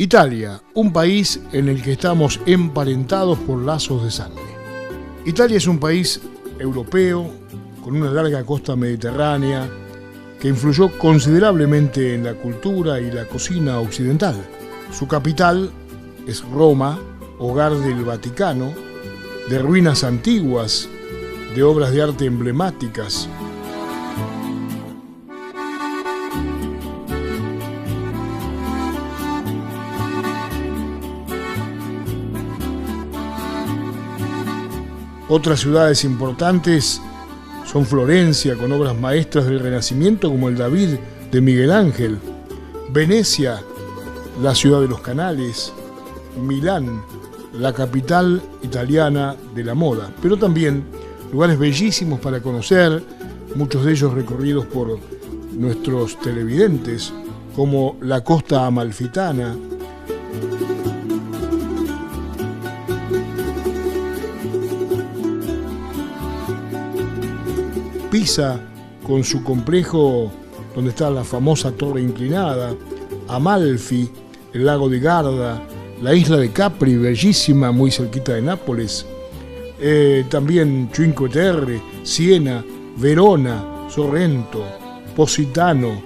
Italia, un país en el que estamos emparentados por lazos de sangre. Italia es un país europeo con una larga costa mediterránea que influyó considerablemente en la cultura y la cocina occidental. Su capital es Roma, hogar del Vaticano, de ruinas antiguas, de obras de arte emblemáticas. Otras ciudades importantes son Florencia, con obras maestras del Renacimiento como el David de Miguel Ángel, Venecia, la ciudad de los canales, Milán, la capital italiana de la moda, pero también lugares bellísimos para conocer, muchos de ellos recorridos por nuestros televidentes, como la costa amalfitana, Pisa, con su complejo donde está la famosa torre inclinada, Amalfi, el lago de Garda, la isla de Capri, bellísima, muy cerquita de Nápoles, también Cinque Terre, Siena, Verona, Sorrento, Positano,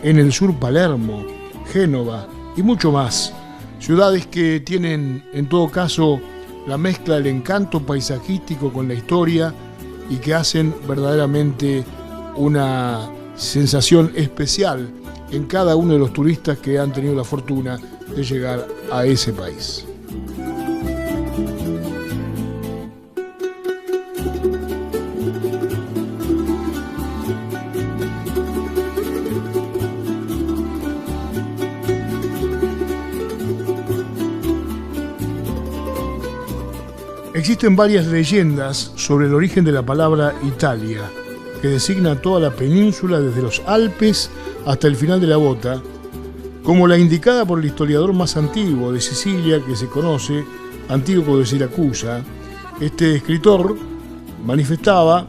en el sur Palermo, Génova y mucho más. Ciudades que tienen, en todo caso, la mezcla del encanto paisajístico con la historia y que hacen verdaderamente una sensación especial en cada uno de los turistas que han tenido la fortuna de llegar a ese país. Existen varias leyendas sobre el origen de la palabra Italia, que designa toda la península desde los Alpes hasta el final de la bota, como la indicada por el historiador más antiguo de Sicilia que se conoce, Antíoco de Siracusa. Este escritor manifestaba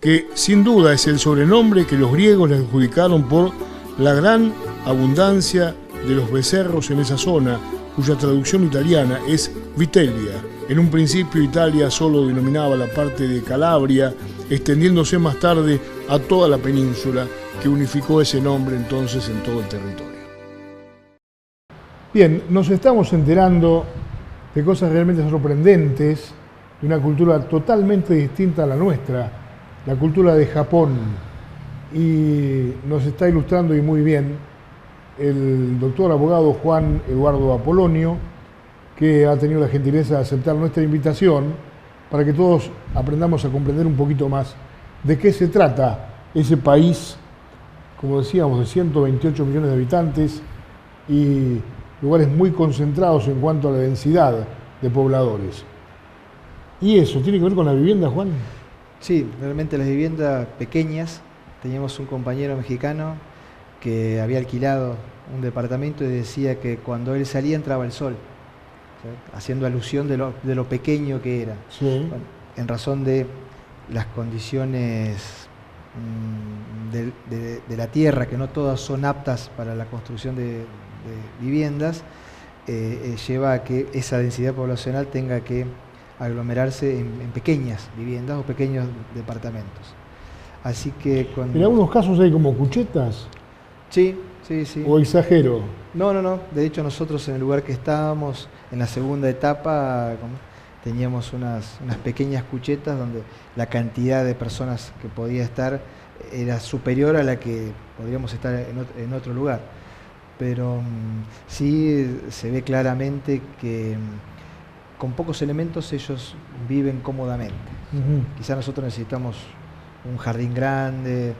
que sin duda es el sobrenombre que los griegos le adjudicaron por la gran abundancia de los becerros en esa zona, cuya traducción italiana es Vitellia. En un principio Italia solo denominaba la parte de Calabria, extendiéndose más tarde a toda la península, que unificó ese nombre entonces en todo el territorio. Bien, nos estamos enterando de cosas realmente sorprendentes, de una cultura totalmente distinta a la nuestra, la cultura de Japón, y nos está ilustrando y muy bien el doctor abogado Juan Eduardo Apolonio, que ha tenido la gentileza de aceptar nuestra invitación para que todos aprendamos a comprender un poquito más de qué se trata ese país, como decíamos, de 128 millones de habitantes y lugares muy concentrados en cuanto a la densidad de pobladores. ¿Y eso tiene que ver con la vivienda, Juan? Sí, realmente las viviendas pequeñas. Teníamos un compañero mexicano que había alquilado un departamento y decía que cuando él salía entraba el sol, ¿sí? Haciendo alusión de lo pequeño que era. Sí. Bueno, en razón de las condiciones de la tierra, que no todas son aptas para la construcción de viviendas, lleva a que esa densidad poblacional tenga que aglomerarse en pequeñas viviendas o pequeños departamentos. Así que en algunos casos hay como cuchetas. Sí. ¿O exagero? No. De hecho, nosotros en el lugar que estábamos, en la segunda etapa, teníamos unas pequeñas cuchetas donde la cantidad de personas que podía estar era superior a la que podríamos estar en otro lugar. Pero sí se ve claramente que con pocos elementos ellos viven cómodamente. Quizás nosotros necesitamos un jardín grande,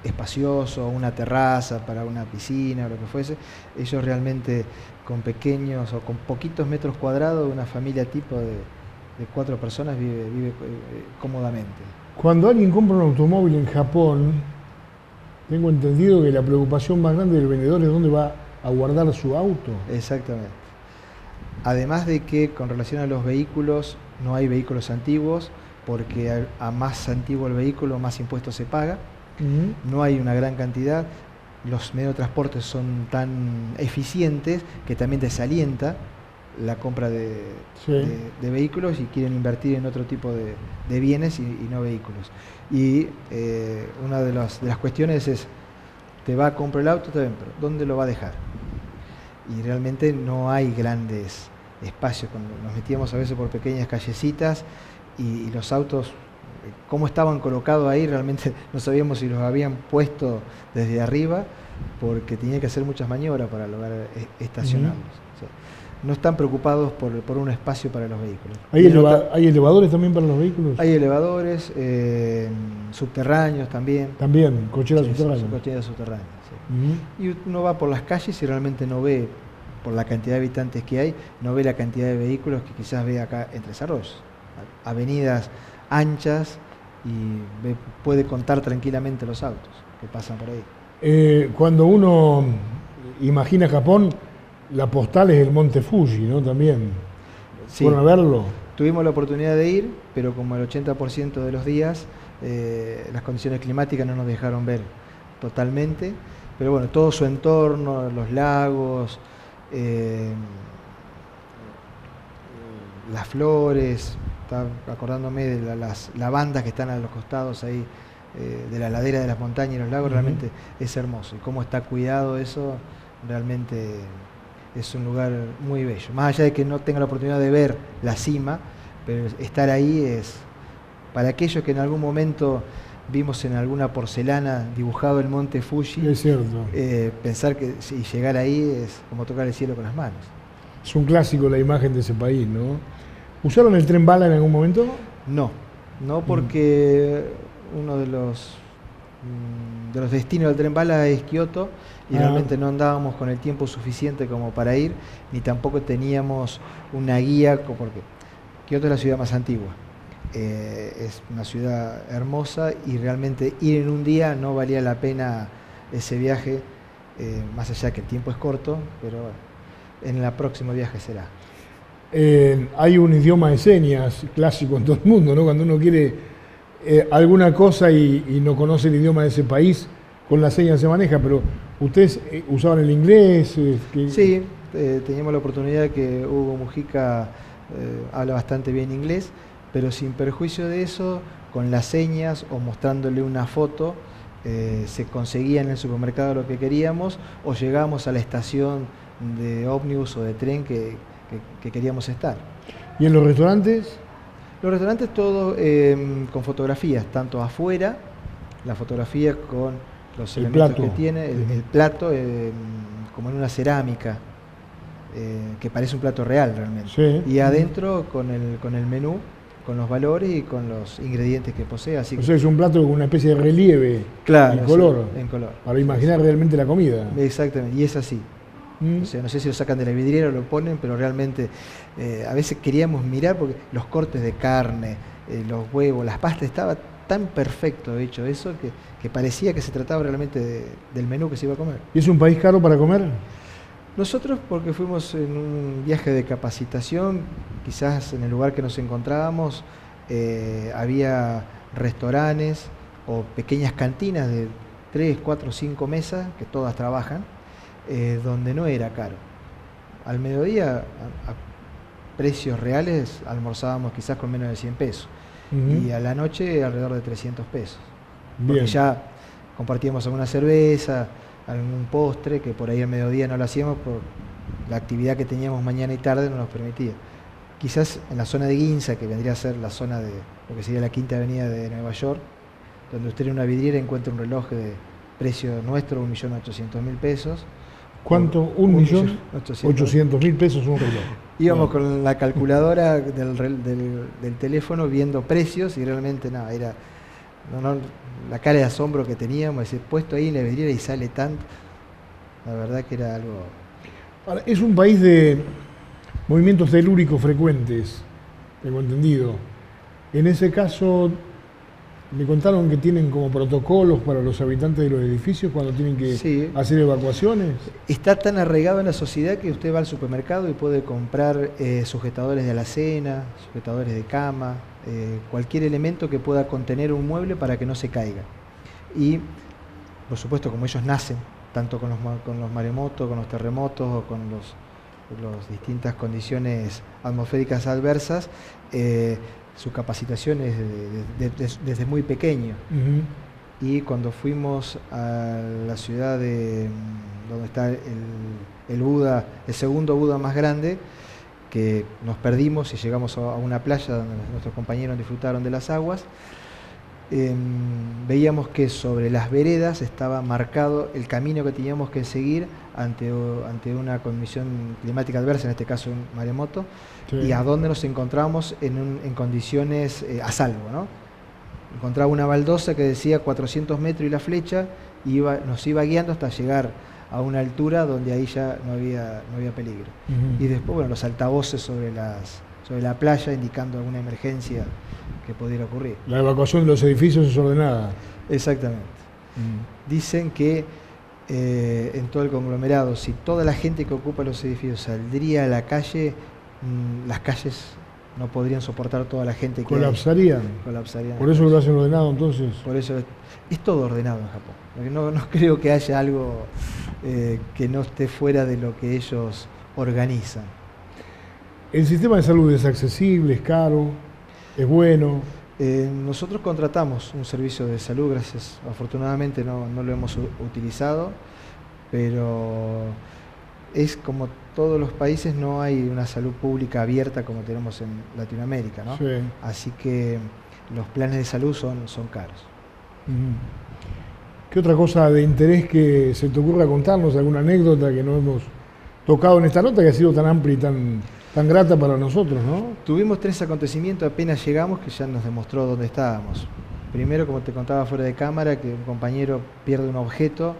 espacioso, una terraza para una piscina o lo que fuese. Ellos realmente con pequeños o con poquitos metros cuadrados, una familia tipo de 4 personas vive cómodamente. Cuando alguien compra un automóvil en Japón, tengo entendido que la preocupación más grande del vendedor es dónde va a guardar su auto. Exactamente. Además de que con relación a los vehículos, no hay vehículos antiguos, porque a más antiguo el vehículo, más impuestos se paga. No hay una gran cantidad. los medios de transporte son tan eficientes que también desalienta la compra de vehículos y quieren invertir en otro tipo de bienes y no vehículos. Y una de las cuestiones es, te va a comprar el auto, está bien, pero ¿dónde lo va a dejar? Y realmente no hay grandes espacios. Cuando nos metíamos a veces por pequeñas callecitas y los autos, cómo estaban colocados ahí, realmente no sabíamos si los habían puesto desde arriba, porque tenía que hacer muchas maniobras para lograr estacionarlos. O sea, no están preocupados por un espacio para los vehículos. ¿Hay elevadores también para los vehículos? Hay elevadores, subterráneos también. También, cocheras subterráneas. Cocheras subterráneas, sí. Y uno va por las calles y realmente no ve, por la cantidad de habitantes que hay, no ve la cantidad de vehículos que quizás ve acá en Tres Arroyos. Avenidas anchas y puede contar tranquilamente los autos que pasan por ahí. Cuando uno imagina Japón, la postal es el Monte Fuji, ¿no? También. Sí. ¿Fueron a verlo? Tuvimos la oportunidad de ir, pero como el 80% de los días las condiciones climáticas no nos dejaron ver totalmente. Pero bueno, todo su entorno, los lagos, las flores, estaba acordándome de las lavandas que están a los costados ahí, de la ladera de las montañas y los lagos, realmente es hermoso. Y cómo está cuidado eso, realmente es un lugar muy bello. Más allá de que no tenga la oportunidad de ver la cima, pero estar ahí es, para aquellos que en algún momento vimos en alguna porcelana dibujado el monte Fuji, es cierto. Pensar que si llegar ahí es como tocar el cielo con las manos. Es un clásico la imagen de ese país, ¿no? ¿Usaron el tren bala en algún momento? No porque uno de los destinos del tren bala es Kioto y realmente no andábamos con el tiempo suficiente como para ir, ni tampoco teníamos una guía, porque Kioto es la ciudad más antigua. Es una ciudad hermosa y realmente ir en un día no valía la pena ese viaje, más allá que el tiempo es corto, pero bueno, en el próximo viaje será. Hay un idioma de señas clásico en todo el mundo, ¿no? Cuando uno quiere alguna cosa y no conoce el idioma de ese país, con las señas se maneja, pero ¿ustedes usaban el inglés? Sí, teníamos la oportunidad que Hugo Mujica habla bastante bien inglés, pero sin perjuicio de eso, con las señas o mostrándole una foto, se conseguía en el supermercado lo que queríamos o llegábamos a la estación de ómnibus o de tren que queríamos estar. ¿Y en los restaurantes? Los restaurantes todo con fotografías, tanto afuera, la fotografía con los elementos que tiene, el plato como en una cerámica, que parece un plato real realmente. Sí. Y adentro con el menú, con los valores y con los ingredientes que posee. Así o sea, es un plato con una especie de relieve, claro, en color, sí, en color, para imaginar realmente la comida. Exactamente, y es así. O sea, no sé si lo sacan de la vidriera o lo ponen, pero realmente a veces queríamos mirar porque los cortes de carne, los huevos, las pastas, estaba tan perfecto hecho eso que parecía que se trataba realmente del menú que se iba a comer. ¿Y es un país caro para comer? Nosotros, porque fuimos en un viaje de capacitación, quizás en el lugar que nos encontrábamos había restaurantes o pequeñas cantinas de 3, 4, 5 mesas, que todas trabajan, donde no era caro. Al mediodía, a precios reales, almorzábamos quizás con menos de 100 pesos. Y a la noche alrededor de 300 pesos. Porque Bien. ya compartíamos alguna cerveza, algún postre, que por ahí al mediodía no lo hacíamos por la actividad que teníamos mañana y tarde no nos permitía. Quizás en la zona de Ginza, que vendría a ser la zona de lo que sería la Quinta Avenida de Nueva York, donde usted en una vidriera encuentra un reloj de precio nuestro, 1.800.000 pesos. ¿Cuánto? ¿1.800.000 pesos un reloj? Íbamos con la calculadora del teléfono viendo precios y realmente nada, era la cara de asombro que teníamos, ese puesto ahí en la vidriera y sale tanto. La verdad que era algo... Ahora, es un país de movimientos telúricos frecuentes, tengo entendido. En ese caso, me contaron que tienen como protocolos para los habitantes de los edificios cuando tienen que hacer evacuaciones. Está tan arraigado en la sociedad que usted va al supermercado y puede comprar sujetadores de alacena, sujetadores de cama, cualquier elemento que pueda contener un mueble para que no se caiga. Y, por supuesto, como ellos nacen tanto con los maremotos, con los terremotos o con las distintas condiciones atmosféricas adversas, su capacitación es desde muy pequeño. Y cuando fuimos a la ciudad donde está el Buda, el segundo Buda más grande, que nos perdimos y llegamos a una playa donde nuestros compañeros disfrutaron de las aguas, veíamos que sobre las veredas estaba marcado el camino que teníamos que seguir ante una condición climática adversa, en este caso un maremoto, sí, y a dónde nos encontramos en condiciones a salvo, ¿no? Encontraba una baldosa que decía 400 metros y la flecha nos iba guiando hasta llegar a una altura donde ahí ya no había peligro. Y después, bueno, los altavoces sobre la playa indicando alguna emergencia que pudiera ocurrir. La evacuación de los edificios es ordenada. Exactamente. Dicen que en todo el conglomerado, si toda la gente que ocupa los edificios saldría a la calle, las calles no podrían soportar toda la gente que colapsarían. Por eso lo hacen ordenado, entonces. Por eso es todo ordenado en Japón. No creo que haya algo que no esté fuera de lo que ellos organizan. ¿El sistema de salud es accesible, es caro, es bueno? Nosotros contratamos un servicio de salud, afortunadamente no lo hemos utilizado, pero es como todos los países, no hay una salud pública abierta como tenemos en Latinoamérica, ¿no? Sí. Así que los planes de salud son caros. ¿Qué otra cosa de interés que se te ocurra contarnos? ¿Alguna anécdota que no hemos tocado en esta nota que ha sido tan amplia y tan grata para nosotros, ¿no? Tuvimos 3 acontecimientos apenas llegamos que ya nos demostró dónde estábamos. Primero, como te contaba fuera de cámara, que un compañero pierde un objeto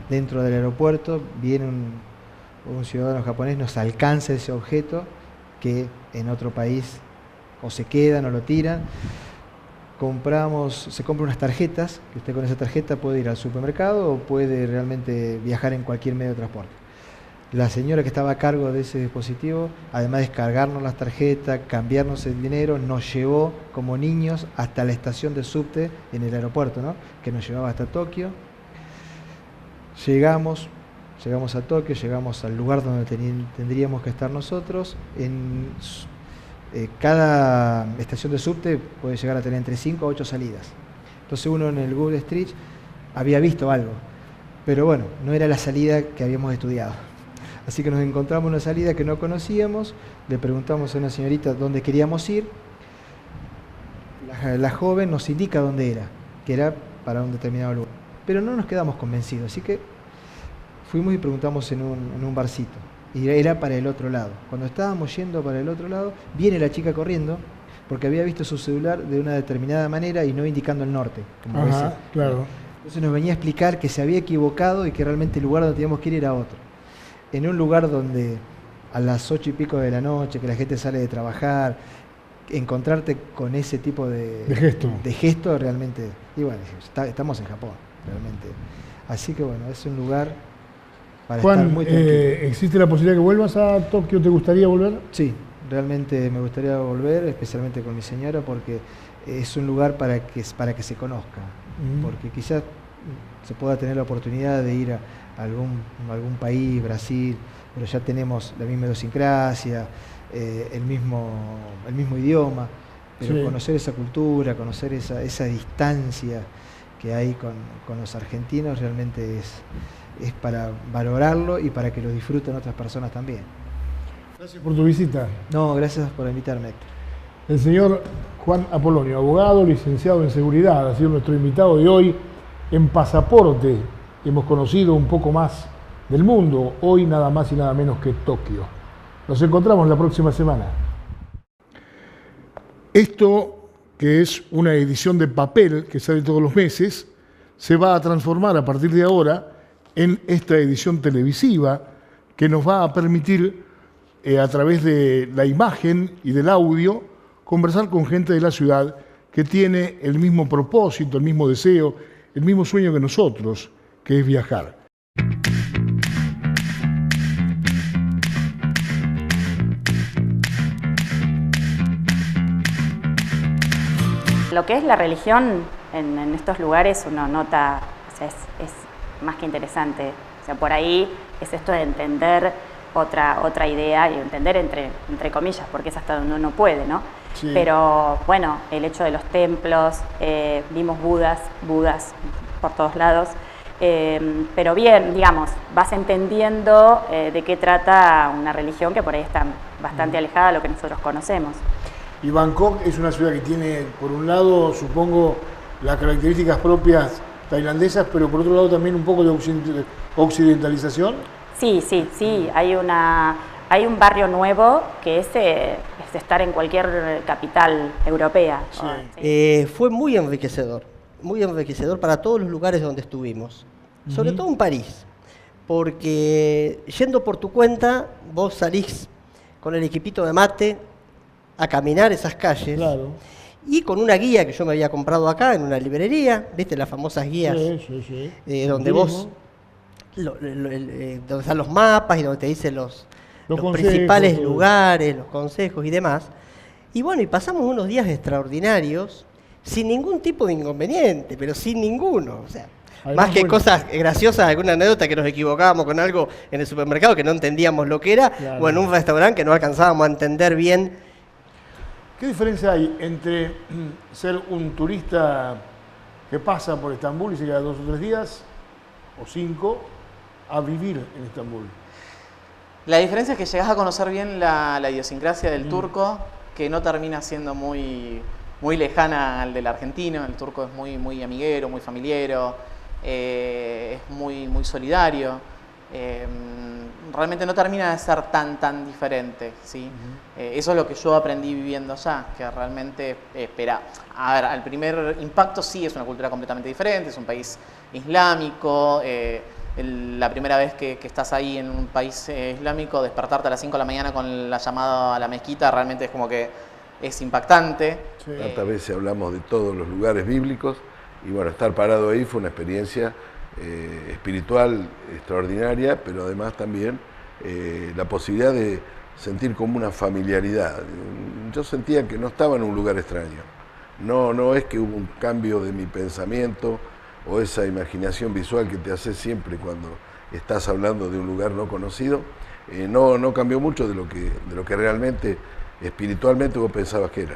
dentro del aeropuerto, viene un ciudadano japonés, nos alcanza ese objeto que en otro país o se quedan o lo tiran. Se compra unas tarjetas, que usted con esa tarjeta puede ir al supermercado o puede realmente viajar en cualquier medio de transporte. La señora que estaba a cargo de ese dispositivo, además de descargarnos las tarjetas, cambiarnos el dinero, nos llevó como niños hasta la estación de subte en el aeropuerto, ¿no? Que nos llevaba hasta Tokio. Llegamos a Tokio, llegamos al lugar donde tendríamos que estar nosotros. Cada estación de subte puede llegar a tener entre 5 a 8 salidas. Entonces uno en el Google Street había visto algo, pero bueno, no era la salida que habíamos estudiado. Así que nos encontramos una salida que no conocíamos, le preguntamos a una señorita dónde queríamos ir. La joven nos indica dónde era, que era para un determinado lugar. Pero no nos quedamos convencidos, así que fuimos y preguntamos en un barcito. Y era para el otro lado. Cuando estábamos yendo para el otro lado, viene la chica corriendo, porque había visto su celular de una determinada manera y no indicando el norte. Como ajá, claro. Entonces nos venía a explicar que se había equivocado y que realmente el lugar donde teníamos que ir era otro. En un lugar donde a las 8 y pico de la noche, que la gente sale de trabajar, encontrarte con ese tipo de gesto realmente, y bueno, estamos en Japón, realmente. Así que bueno, es un lugar para Juan, estar muy tranquilo. ¿Existe la posibilidad que vuelvas a Tokio? ¿Te gustaría volver? Sí, realmente me gustaría volver, especialmente con mi señora, porque es un lugar para que se conozca, porque quizás se pueda tener la oportunidad de ir a algún país, Brasil, pero ya tenemos la misma idiosincrasia, el mismo idioma, pero sí, conocer esa cultura, conocer esa distancia que hay con los argentinos realmente es para valorarlo y para que lo disfruten otras personas también. Gracias por tu visita. No, gracias por invitarme, Héctor. El señor Juan Apolonio, abogado, licenciado en seguridad, ha sido nuestro invitado de hoy en Pasaporte. Hemos conocido un poco más del mundo, hoy nada más y nada menos que Tokio. Nos encontramos la próxima semana. Esto, que es una edición de papel que sale todos los meses, se va a transformar a partir de ahora en esta edición televisiva que nos va a permitir, a través de la imagen y del audio, conversar con gente de la ciudad que tiene el mismo propósito, el mismo deseo, el mismo sueño que nosotros, que es viajar. Lo que es la religión en estos lugares uno nota, o sea, más que interesante. O sea, por ahí es esto de entender otra idea y entender entre comillas, porque es hasta donde uno puede, ¿no? Sí. Pero bueno, el hecho de los templos, vimos budas por todos lados, pero bien, digamos, vas entendiendo de qué trata una religión que por ahí está bastante alejada de lo que nosotros conocemos. Y Bangkok es una ciudad que tiene, por un lado, supongo, las características propias tailandesas, pero por otro lado también un poco de occidentalización. Sí, hay un barrio nuevo que es estar en cualquier capital europea. Sí. Fue muy enriquecedor para todos los lugares donde estuvimos, sobre todo en París, porque yendo por tu cuenta, vos salís con el equipito de mate a caminar esas calles, Claro. y con una guía que yo me había comprado acá en una librería, ¿viste? Las famosas guías, Sí. donde vos, donde están los mapas y donde te dicen los consejos, principales todo. lugares, los consejos y demás. Y bueno, y pasamos unos días extraordinarios, sin ningún tipo de inconveniente, pero sin ninguno. O sea, Además, más que bueno, cosas graciosas, alguna anécdota que nos equivocábamos con algo en el supermercado que no entendíamos lo que era, Claro. o en un restaurante que no alcanzábamos a entender bien. ¿Qué diferencia hay entre ser un turista que pasa por Estambul y se queda 2 o 3 días, o 5, a vivir en Estambul? La diferencia es que llegás a conocer bien la idiosincrasia del turco, que no termina siendo muy lejana al del argentino. El turco es muy amiguero, muy familiero, es muy solidario. Realmente no termina de ser tan diferente, ¿sí? Eso es lo que yo aprendí viviendo allá, que realmente a ver, al primer impacto sí es una cultura completamente diferente, es un país islámico. La primera vez que estás ahí en un país islámico, despertarte a las 5 de la mañana con la llamada a la mezquita realmente es como que es impactante. Sí. Tantas veces hablamos de todos los lugares bíblicos y bueno, estar parado ahí fue una experiencia espiritual extraordinaria, pero además también la posibilidad de sentir como una familiaridad. Yo sentía que no estaba en un lugar extraño. No es que hubo un cambio de mi pensamiento o esa imaginación visual que te hace siempre cuando estás hablando de un lugar no conocido. No cambió mucho de lo que realmente espiritualmente vos pensabas que era.